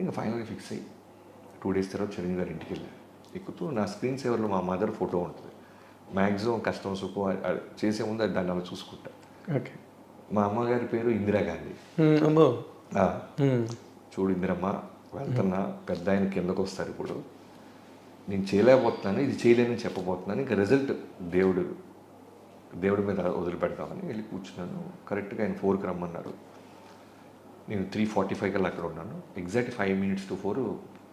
ఇంకా ఫైనల్గా ఫిక్స్ అయ్యి 2 days తర్వాత చిరంజీవి గారి ఇంటికి వెళ్ళాను. ఎక్కుతూ నా స్క్రీన్ సేవర్లో మా మదర్ ఫోటో ఉంటుంది. మ్యాక్సిమం కష్టం సుఖం చేసే ముందు దాన్ని అలా చూసుకుంటా. ఓకే. మా అమ్మగారి పేరు ఇందిరాగాంధీ. చూడు ఇందిరమ్మ, వెళ్తున్నా, పెద్ద ఆయన కిందకు వస్తారు, ఇప్పుడు నేను చేయలేకపోతున్నాను, ఇది చేయలేనని చెప్పబోతున్నాను, ఇంకా రిజల్ట్ దేవుడి మీద వదిలిపెడతామని వెళ్ళి కూర్చున్నాను. కరెక్ట్గా ఆయన 4కి రమ్మన్నారు. నేను 3:45 కల్లా అక్కడ ఉన్నాను. ఎగ్జాక్ట్ 5 minutes to 4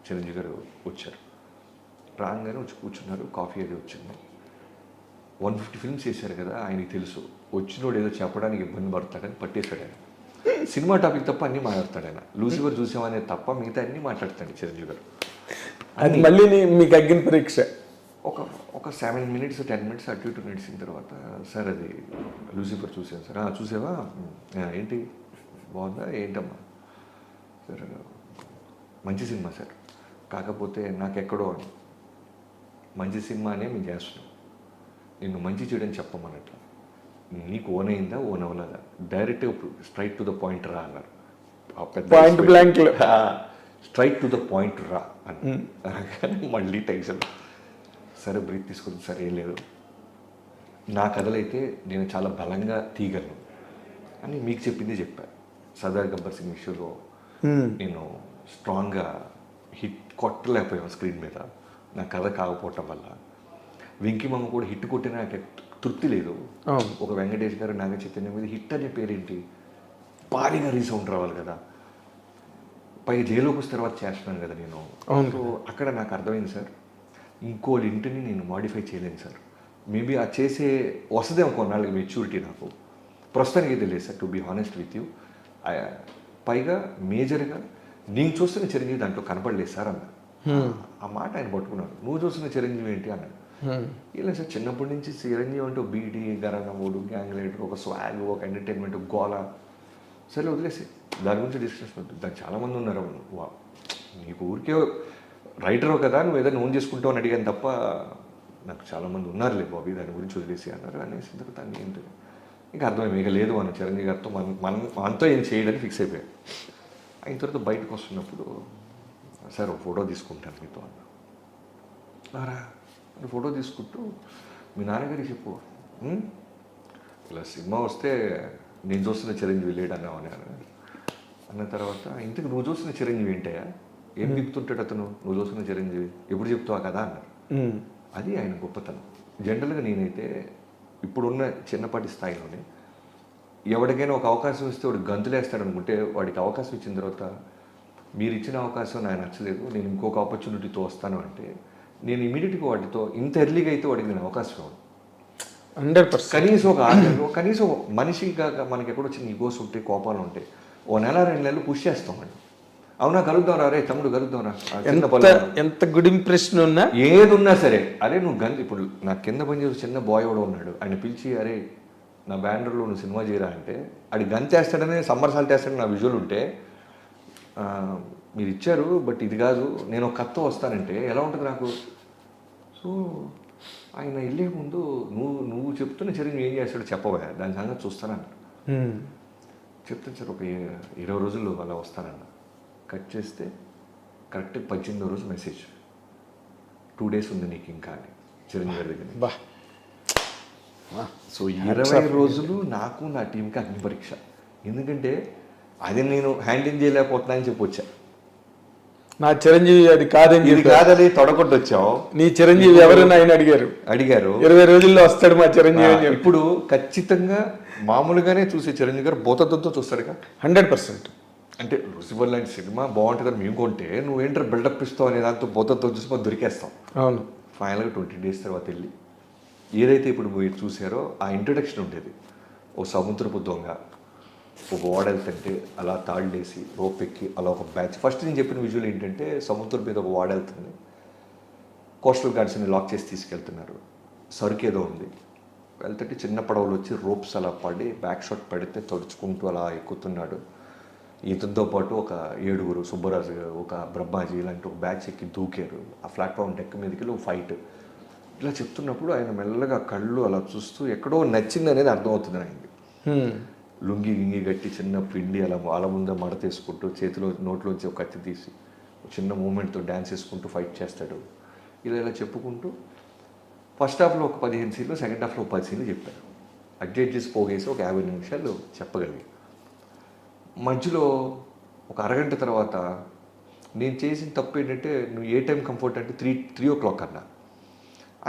చిరంజీవి గారు వచ్చారు. రాగానే వచ్చి కూర్చున్నారు. కాఫీ అది వచ్చింది. 150 films చేశారు కదా, ఆయనకి తెలుసు వచ్చినోడు ఏదో చెప్పడానికి ఇబ్బంది పడతాడని పట్టేశాడు ఆయన. సినిమా టాపిక్ తప్ప అన్నీ మాట్లాడతాడు ఆయన. లూసిఫర్ చూసామనే తప్ప మిగతా అన్నీ మాట్లాడతాడు చిరంజీవి గారు. అది మళ్ళీ మీకు అగ్గిన పరీక్ష. ఒక 7 minutes 10 minutes అటు ఇటు నడిచిన తర్వాత, సార్ అది లూసిఫర్ చూసాను సార్. చూసావా, ఏంటి బాగుందా, ఏంటమ్మా సార్, మంచి సినిమా సార్, కాకపోతే నాకెక్కడో మంచి సినిమానే మేము చేస్తున్నాం, నిన్ను మంచి చేయడం చెప్పమన్నట్లు, నీకు ఓన్ అయిందా ఓన్ అవ్వలేదా, direct straight to the point రా అన్నారు. Point blank straight to the point రా అని మళ్ళీ టెన్షన్. సరే బ్రీత్ తీసుకుంది, సరే ఏం లేదు, నా కథలైతే నేను చాలా బలంగా తీయగలను అని మీకు చెప్పింది చెప్పా. సర్దార్ గబ్బర్ సింగ్ ఇష్యూలో నేను స్ట్రాంగ్గా హిట్ కొట్టలేకపోయాను స్క్రీన్ మీద, నా కథ కాకపోవటం వల్ల. వెంకీమమ్మ కూడా హిట్ కొట్టిన నాకు తృప్తి లేదు. ఒక వెంకటేష్ గారు, నాగ చైతన్య మీద హిట్ అనే పేరేంటి, భారీగా రీసౌండ్ రావాలి కదా, పైగా జైలుకి వస్తే తర్వాత చేస్తున్నాను కదా నేను. సో అక్కడ నాకు అర్థమైంది సార్, ఇంకోళ్ళ ఇంటిని నేను మాడిఫై చేయలేను సార్. మేబీ ఆ చేసే వస్తుందేమో కొన్నాళ్ళకి మెచ్యూరిటీ నాకు, ప్రస్తుతానికి తెలియదు sir, to be honest with you. పైగా మేజర్గా నేను చూస్తున్న చిరంజీవి దాంట్లో కనపడలేదు సార్ అన్న. ఆ మాట ఆయన పట్టుకున్నాడు. నువ్వు చూస్తున్న చిరంజీవి ఏంటి అన్నాడు. ఇలా సార్ చిన్నప్పటి నుంచి చిరంజీవి అంటే బీటీ, గరనమూడు, గ్యాంగ్ లీడర్, ఒక స్వాగ్, ఒక ఎంటర్టైన్మెంట్, గోల, సరే వదిలేసి దాని గురించి డిస్కషన్ ఉంటుంది. దానికి చాలామంది ఉన్నారు. నీకు ఊరికే రైటరు కదా, నువ్వు ఏదైనా ఓన్ చేసుకుంటావు అని అడిగాను తప్ప, నాకు చాలామంది ఉన్నారులే బాబీ, దాని గురించి వదిలేసి అన్నారు. అనేసి తర్వాత అన్నీ ఏంటి ఇంకా అర్థమైంది, ఇక లేదు మన చిరంజీవి గారితో మనతో ఏం చేయడానికి ఫిక్స్ అయిపోయాడు. అయిన తర్వాత బయటకు వస్తున్నప్పుడు, సార్ ఒక ఫోటో తీసుకుంటాను మీతో అన్నారా. ఫోటో తీసుకుంటూ మీ నాన్నగారికి చెప్పు, ఇలా సినిమా వస్తే నేను చూస్తున్న చిరంజీవి లేడు అన్నావు అని అన్న తర్వాత, ఇంతకు నువ్వు చూస్తున్న చిరంజీవి ఏంటయ్యా, ఏం తిప్పుతుంటాడు అతను, నువ్వు చూస్తున్న చిరంజీవి ఎప్పుడు చెప్తావా కదా అన్నారు. అది ఆయన గొప్పతనం. జనరల్గా నేనైతే ఇప్పుడున్న చిన్నపాటి స్థాయిలోనే ఎవరికైనా ఒక అవకాశం ఇస్తే వాడు గంతులేస్తాడు అనుకుంటే, వాడికి అవకాశం ఇచ్చిన తర్వాత, మీరు ఇచ్చిన అవకాశం నాకు నచ్చలేదు, నేను ఇంకొక ఆపర్చునిటీతో వస్తాను అంటే, నేను ఇమీడియట్గా వాటితో ఇంత ఎర్లీగా అయితే వాడికి నేను అవకాశం ఇవ్వను. 100%. కనీసం ఒక 6 నెలలు, కనీసం మనిషిగా మనకి ఎక్కడో వచ్చిన ఈగోస్ ఉంటాయి, కోపాలు ఉంటాయి, ఓ నెల 2 నెలలు పుష్ చేస్తామండి. అవునా కలుద్దాం రా, రే తమ్ముడు కలుద్దాం రా, ఎంత గుడ్ ఇంప్రెషన్ ఉన్నా ఏది ఉన్నా సరే, అరే నువ్వు ఇప్పుడు నా కింద పనిచేసే చిన్న బాయ్ కూడా ఉన్నాడు, ఆయన పిలిచి అరే నా బ్యానర్లో నువ్వు సినిమా చేయరా అంటే, అది గంతేస్తాడని సమ్మర్ సాల్ట్ వేస్తాడని నా విజువల్ ఉంటే, మీరు ఇచ్చారు బట్ ఇది కాదు, నేను ఒక కథతో వస్తానంటే ఎలా ఉంటుంది నాకు. సో ఆయన వెళ్ళే ముందు నువ్వు చెప్తున్న చిరంజీవి ఏం చేస్తాడో చెప్పవా, దాని సంగతి చూస్తానన్న. చెప్తాను సార్, ఒక 20 రోజుల్లో అలా వస్తానన్న. కట్ చేస్తే కరెక్ట్ 18వ రోజు మెసేజ్, 2 days ఉంది నీకు ఇంకా అని చిరంజీవి గారి దగ్గర. సో 20 రోజులు నాకు నా టీంకి అగ్ని పరీక్ష. ఎందుకంటే అది నేను హ్యాండిల్ చేయలేకపోతున్నా అని చెప్పొచ్చా. నా చిరంజీవి అది కాదని, ఇది కాదని తొడగొట్టు వచ్చావు. నీ చిరంజీవి ఎవరైనా ఆయన అడిగారు 20 రోజుల్లో వస్తాడు మా చిరంజీవి. ఇప్పుడు ఖచ్చితంగా మామూలుగానే చూసే చిరంజీవి గారు బోతత్వంతో చూస్తాడుగా 100%. అంటే లూసిఫర్ లాంటి సినిమా బాగుంటుందని మేము కొంటే, నువ్వేంటారు బిల్డప్ ఇస్తావు అనే దాంతో బోతత్వం చూసి మనం దొరికేస్తాం. అవును. ఫైనల్గా 20 days తర్వాత వెళ్ళి ఏదైతే ఇప్పుడు మీరు చూసారో ఆ ఇంట్రడక్షన్ ఉండేది. ఓ సముద్రపు దొంగ ఒక ఓడెళ్తుంటే అలా తాళ్ళేసి రోప్ ఎక్కి అలా ఒక బ్యాచ్. ఫస్ట్ నేను చెప్పిన విజువల్ ఏంటంటే, సముద్రం మీద ఒక ఓడెళ్తుంది, కోస్టల్ గార్డ్స్ని లాక్ చేసి తీసుకెళ్తున్నారు, సరుకు ఏదో ఉంది, వెళ్తుంటే చిన్న పడవలు వచ్చి రోప్స్ అలా పడి బ్యాక్ షాట్ పడితే తడుచుకుంటూ అలా ఎక్కుతున్నాడు. ఇతనితో పాటు ఒక 7 సుబ్బరాజు, ఒక బ్రహ్మాజీ ఇలాంటి ఒక బ్యాచ్ ఎక్కి దూకారు. ఆ ప్లాట్ఫామ్ డెక్ మీదకి ఒక ఫైట్. ఇలా చెప్తున్నప్పుడు ఆయన మెల్లగా కళ్ళు అలా చూస్తూ ఎక్కడో నచ్చింది అనేది అర్థమవుతుంది ఆయనకి. లుంగి గింగి కట్టి చిన్న పిండి అలా వాళ్ళ ముందే మడతేసుకుంటూ చేతిలో నోట్లోంచి ఒక కత్తి తీసి చిన్న మూమెంట్తో డ్యాన్స్ వేసుకుంటూ ఫైట్ చేస్తాడు. ఇలా చెప్పుకుంటూ ఫస్ట్ హాఫ్లో ఒక 15 సీన్లు, సెకండ్ హాఫ్లో ఒక 10 సీన్లు చెప్పారు. అడ్జస్ట్ చేసి పోగేసి ఒక 50 నిమిషాలు చెప్పగలిగి మధ్యలో ఒక అరగంట తర్వాత నేను చేసిన తప్పు ఏంటంటే, నువ్వు ఏ టైం కంఫర్ట్ అంటే 3 అన్నా.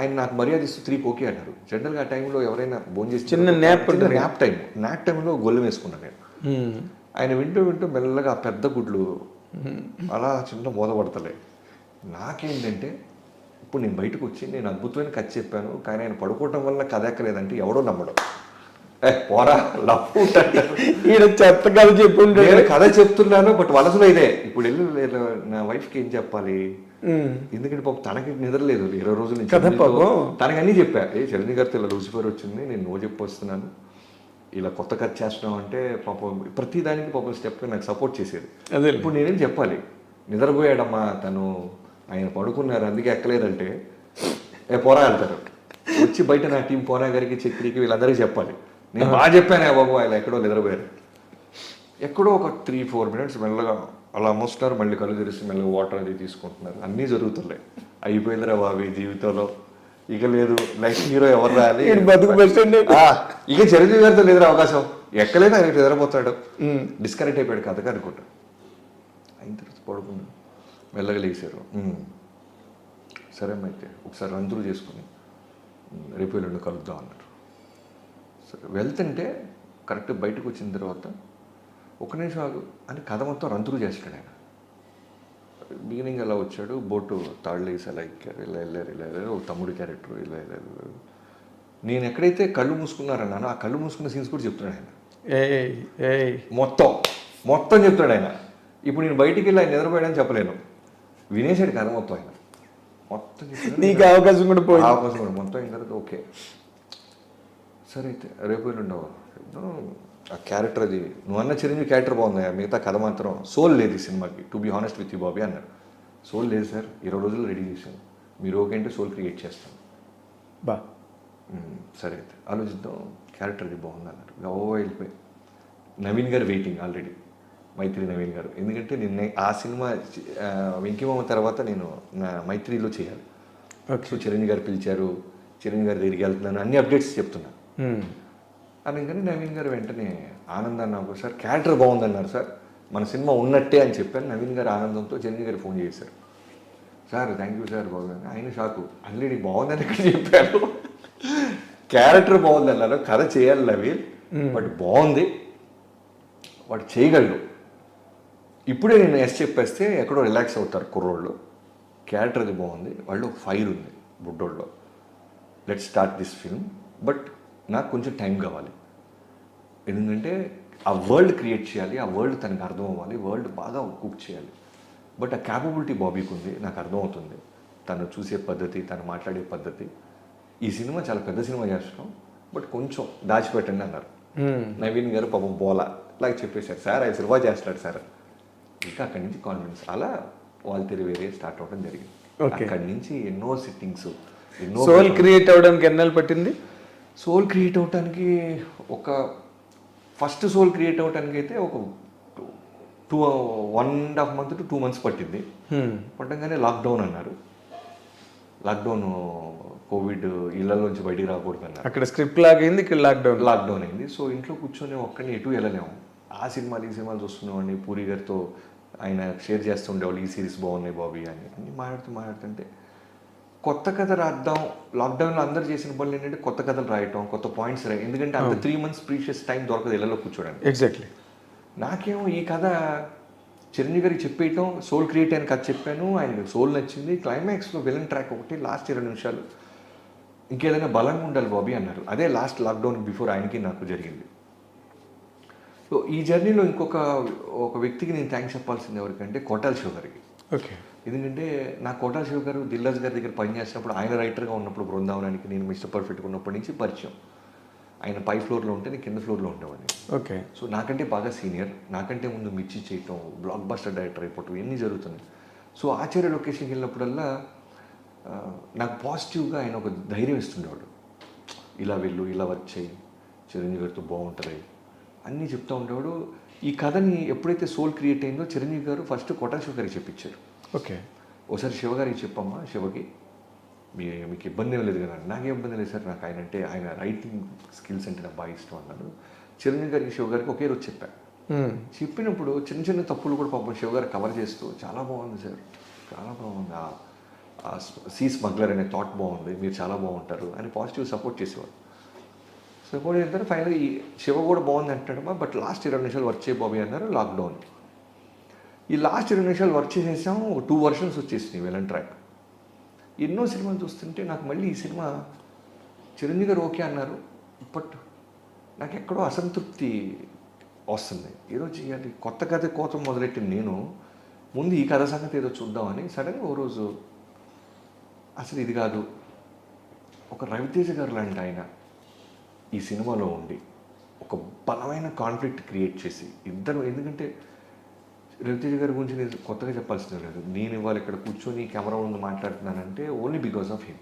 ఆయన నాకు మర్యాద ఇస్తూ 3కి ఓకే అన్నారు. జనరల్గా ఆ టైంలో ఎవరైనా భోజనం చేసి చిన్న న్యాప్ టైంలో గొల్లెం వేసుకున్నాను నేను. ఆయన వింటూ మెల్లగా ఆ పెద్ద గుడ్లు అలా చిన్న మోదపడతలే. నాకేంటంటే ఇప్పుడు నేను బయటకు వచ్చి నేను అద్భుతమైన కథ చెప్పాను, కానీ ఆయన పడుకోవటం వల్ల కథ ఎక్కలేదంటే ఎవడో నమ్మడం. పోరా లవ్ ఈయన చెత్త కథ చెప్పుంటే నేను కథ చెప్తున్నాను, బట్ వలసలో ఇదే. ఇప్పుడు వెళ్ళి నా వైఫ్కి ఏం చెప్పాలి, ఎందుకంటే పాపం తనకి నిద్ర లేదు 20 రోజుల నుంచి. తనకి అన్నీ చెప్పా, చిరంజీవి గారితో ఇలా లూసిఫర్ వచ్చింది, నేను నో చెప్పి వస్తున్నాను, ఇలా కొత్త కథ చేస్తున్నాం అంటే పాపం ప్రతి దానికి పాపం స్టెప్ నాకు సపోర్ట్ చేసేది. ఇప్పుడు నేనేం చెప్పాలి, నిద్రపోయాడమ్మా తను, ఆయన పడుకున్నారు అందుకే ఎక్కలేదంటే పోరా అంటారు. వచ్చి బయట నా టీం పోనా గారికి, చక్రికి, వీళ్ళందరికీ చెప్పాలి నేను బాగా చెప్పానే బాబు, ఆయన ఎక్కడో నిద్రపోయారు. ఎక్కడో ఒక 3-4 మినిట్స్ మెల్లగా అలా మోస్తున్నారు, మళ్ళీ కళ్ళు తెరిసి మెల్లగా వాటర్ అది తీసుకుంటున్నారు. అన్నీ జరుగుతున్నాయి. అయిపోయిందిరా బాబు జీవితంలో, ఇక లేదు నెక్స్ట్ హీరో ఎవరు రాయాలి, ఇక చిరంజీవి గారితో లేదురా అవకాశం, ఎక్కలేదు ఆయన నిద్రపోతాడు, డిస్కనెక్ట్ అయిపోయాడు కథగా అనుకుంటా. అయిన తర్వాత పడుకున్నాడు, మెల్లగా లేచారు. సరే అయితే ఒకసారి రంతులు చేసుకుని రేపు ఎల్లుండి కలుద్దాం అన్నారు. సరే వెళ్తుంటే కరెక్ట్ బయటకు వచ్చిన తర్వాత ఒక నిమిషం ఆగు అని కథ మొత్తం రంతులు చేస్తాడు ఆయన. బిగినింగ్ అలా వచ్చాడు, బోటు తాళ్ళు వేసి అలా ఎక్కారు, ఇలా వెళ్ళారు, ఒక తమ్ముడు క్యారెక్టర్ ఇలా వెళ్ళారు. నేను ఎక్కడైతే కళ్ళు మూసుకున్నారన్నానో ఆ కళ్ళు మూసుకున్న సీన్స్ కూడా చెప్తున్నాడు ఆయన. మొత్తం చెప్తాడు ఆయన. ఇప్పుడు నేను బయటికి వెళ్ళి ఆయన నిద్రపోయాడని చెప్పలేను, వినేసాడు కథ మొత్తం ఆయన. మొత్తం నీకు అవకాశం కూడా పోయి అవకాశం కూడా మొత్తం అయిన తర్వాత ఓకే సరే అయితే రేపు ఉండవు ఆ క్యారెక్టర్, అది నువ్వు అన్న చిరంజీవి క్యారెక్టర్ బాగుంది, మిగతా కథ మాత్రం సోల్ లేదు ఈ సినిమాకి, to be honest with you Bobby అన్నారు. సోల్ లేదు సార్, 20 రోజులు రెడీ చేశాను, మీరు ఓకే అంటే సోల్ క్రియేట్ చేస్తాను. సరే అయితే ఆలోచిద్దాం, క్యారెక్టర్ అది బాగుంది అన్నారు. వెళ్ళిపోయి నవీన్ గారు వెయిటింగ్ ఆల్రెడీ, మైత్రి నవీన్ గారు. ఎందుకంటే నిన్న ఆ సినిమా వెంకీమామ తర్వాత నేను నా మైత్రిలో చేయాలి. సో చిరంజీవి గారు పిలిచారు, చిరంజీవి గారి దగ్గరికి వెళ్తున్నాను, అన్ని అప్డేట్స్ చెప్తున్నాను. అందుకని నవీన్ గారు వెంటనే ఆనందాన్ని నాకు సార్ క్యారెక్టర్ బాగుందన్నారు సార్, మన సినిమా ఉన్నట్టే అని చెప్పాను. నవీన్ గారు ఆనందంతో చిరంజీవి గారు ఫోన్ చేశారు, సార్ థ్యాంక్ యూ సార్ బాగుందని. ఆయన షాకు, ఆల్రెడీ బాగుందని ఇక్కడ చెప్పారు, క్యారెక్టర్ బాగుందన్నారు, కథ చేయాలి నవీన్, బట్ బాగుంది, వాడు చేయగలడు. ఇప్పుడే నేను ఎస్ చెప్పేస్తే ఎక్కడో రిలాక్స్ అవుతారు కుర్రోళ్ళు, క్యారెక్టర్ అది బాగుంది, వాళ్ళు ఫైర్ ఉంది బుడ్డోళ్ళు, let's start this film, but నాకు కొంచెం టైం కావాలి, ఎందుకంటే ఆ వరల్డ్ క్రియేట్ చేయాలి, ఆ వరల్డ్ తనకు అర్థం అవ్వాలి, వరల్డ్ బాగా కుక్ చేయాలి. బట్ ఆ క్యాపబిలిటీ బాబీకి ఉంది, నాకు అర్థమవుతుంది, తను చూసే పద్ధతి, తను మాట్లాడే పద్ధతి. ఈ సినిమా చాలా పెద్ద సినిమా చేస్తున్నాం, బట్ కొంచెం దాచిపెట్టండి అన్నారు. నవీన్ గారు పాపం బోలా ఇలాగ చెప్పేశారు, సార్ ఆయన సినిమా చేస్తాడు సార్. ఇంకా అక్కడి నుంచి కాన్ఫిడెన్స్ అలా వాళ్ళు తిరిగి వేరే స్టార్ట్ అవ్వడం జరిగింది. అక్కడి నుంచి ఎన్నో సిట్టింగ్స్, ఎన్నో. సోల్ క్రియేట్ అవ్వడానికి ఎన్నాళ్ళు పట్టింది? సోల్ క్రియేట్ అవ్వడానికి ఫస్ట్ సోల్ క్రియేట్ అవ్వడానికి అయితే ఒక 1.5 months to 2 months పట్టింది. పట్టంగానే లాక్డౌన్ అన్నారు, లాక్డౌన్ కోవిడ్ ఇళ్లలోంచి బయటికి రాకూడదు అన్నారు. అక్కడ స్క్రిప్ట్ లాగైంది, ఇక్కడ లాక్డౌన్ అయింది. సో ఇంట్లో కూర్చొని ఒక్కడిని ఎటు వెళ్ళలేము, ఆ సినిమాలు ఈ సినిమాలు చూస్తున్నామండి. పూరి గారితో ఆయన షేర్ చేస్తుండేవాళ్ళు, ఈ సిరీస్ బాగున్నాయి బాబీ అని అన్ని మాట్లాడుతుంటే కొత్త కథ రాద్దాం. లాక్డౌన్లో అందరు చేసిన పనులు ఏంటంటే కొత్త కథలు రాయటం, కొత్త పాయింట్స్ రాయటం, ఎందుకంటే అంత 3 months ప్రీషియస్ టైం దొరకదు ఇళ్లలో కూర్చోడానికి. ఎగ్జాక్ట్లీ. నాకేమో ఈ కథ చిరంజీవి గారికి చెప్పేయటం, సోల్ క్రియేట్ అయిన కథ చెప్పాను, ఆయనకి సోల్ నచ్చింది. క్లైమాక్స్లో విలన్ ట్రాక్ ఒకటి, లాస్ట్ 20 నిమిషాలు ఇంకేదైనా బలంగా ఉండాలి బాబీ అన్నారు. అదే లాస్ట్ లాక్డౌన్ బిఫోర్ ఆయనకి నాకు జరిగింది. సో ఈ జర్నీలో ఒక వ్యక్తికి నేను థ్యాంక్స్ చెప్పాల్సింది ఎవరికంటే కోటాల శివ గారికి. ఓకే. ఎందుకంటే నా కోటాల శివ గారు దిల్రాజ్ గారి దగ్గర పనిచేసినప్పుడు, ఆయన రైటర్గా ఉన్నప్పుడు బృందావనానికి నేను మిస్టర్ పర్ఫెక్ట్గా ఉన్నప్పటి నుంచి పరిచయం. ఆయన పై ఫ్లోర్లో ఉంటే నేను కింద ఫ్లోర్లో ఉండేవాడిని. ఓకే. సో నాకంటే బాగా సీనియర్, నాకంటే ముందు మిర్చి చేయటం, బ్లాక్ బస్టర్ డైరెక్టర్ అయిపోవటం, ఇవన్నీ జరుగుతున్నాయి. సో ఆచార్య లొకేషన్కి వెళ్ళినప్పుడల్లా నాకు పాజిటివ్గా ఆయన ఒక ధైర్యం ఇస్తుండేవాడు, ఇలా వెళ్ళు, ఇలా వర్క్ చేయి, చిరంజీవి గారితో బాగుంటుంది, అన్నీ చెప్తూ ఉండేవాడు. ఈ కథని ఎప్పుడైతే సోల్ క్రియేట్ అయిందో చిరంజీవి గారు ఫస్ట్ కొట్టా శివ గారికి చెప్పించారు. ఓకే. ఒకసారి శివగారికి చెప్పమ్మా, శివకి మీకు ఇబ్బంది ఏం లేదు కదా. నాకే ఇబ్బంది లేదు సార్, నాకు ఆయన రైటింగ్ స్కిల్స్ అంటే నాకు బాగా ఇష్టం అన్నాడు. చిరంజీవి గారికి శివ గారికి ఒకే రోజు చెప్పాను. చెప్పినప్పుడు చిన్న చిన్న తప్పులు కూడా పాపం శివ గారు కవర్ చేస్తూ చాలా బాగుంది సార్, చాలా బాగుంది, ఆ సీ స్మగ్లర్ అనే థాట్ బాగుంది, మీరు చాలా బాగుంటారు అని పాజిటివ్ సపోర్ట్ చేసేవాడు. సపోర్ట్ చేస్తారు. ఫైనల్ ఈ శివ కూడా బాగుంది అంటాడమ్మా, బట్ లాస్ట్ 20 నిమిషాలు వర్క్ చేయ బాబీ అన్నారు. లాక్డౌన్. ఈ లాస్ట్ 20 నిమిషాలు వర్క్ చేసేసాం. 2 వర్షన్స్ వచ్చేసినాయి విలన్ ట్రాక్. ఎన్నో సినిమాలు చూస్తుంటే నాకు మళ్ళీ ఈ సినిమా చిరంజీవి గారు ఓకే అన్నారు, బట్ నాకు ఎక్కడో అసంతృప్తి వస్తుంది. ఏదో చేయాలి, కొత్త కథ కోసం మొదలెట్టిన నేను ముందు ఈ కథ సంగతి ఏదో చూద్దామని సడన్గా ఓ రోజు అసలు ఇది కాదు, ఒక రవితేజ గారు లాంటి ఆయన ఈ సినిమాలో ఉండి ఒక బలమైన కాన్ఫ్లిక్ట్ క్రియేట్ చేసి ఇద్దరు, ఎందుకంటే రవితేజ గారి గురించి నేను కొత్తగా చెప్పాల్సిన లేదు. నేను ఇవాళ ఇక్కడ కూర్చొని కెమెరా ముందు మాట్లాడుతున్నానంటే ఓన్లీ బికాస్ ఆఫ్ హిమ్.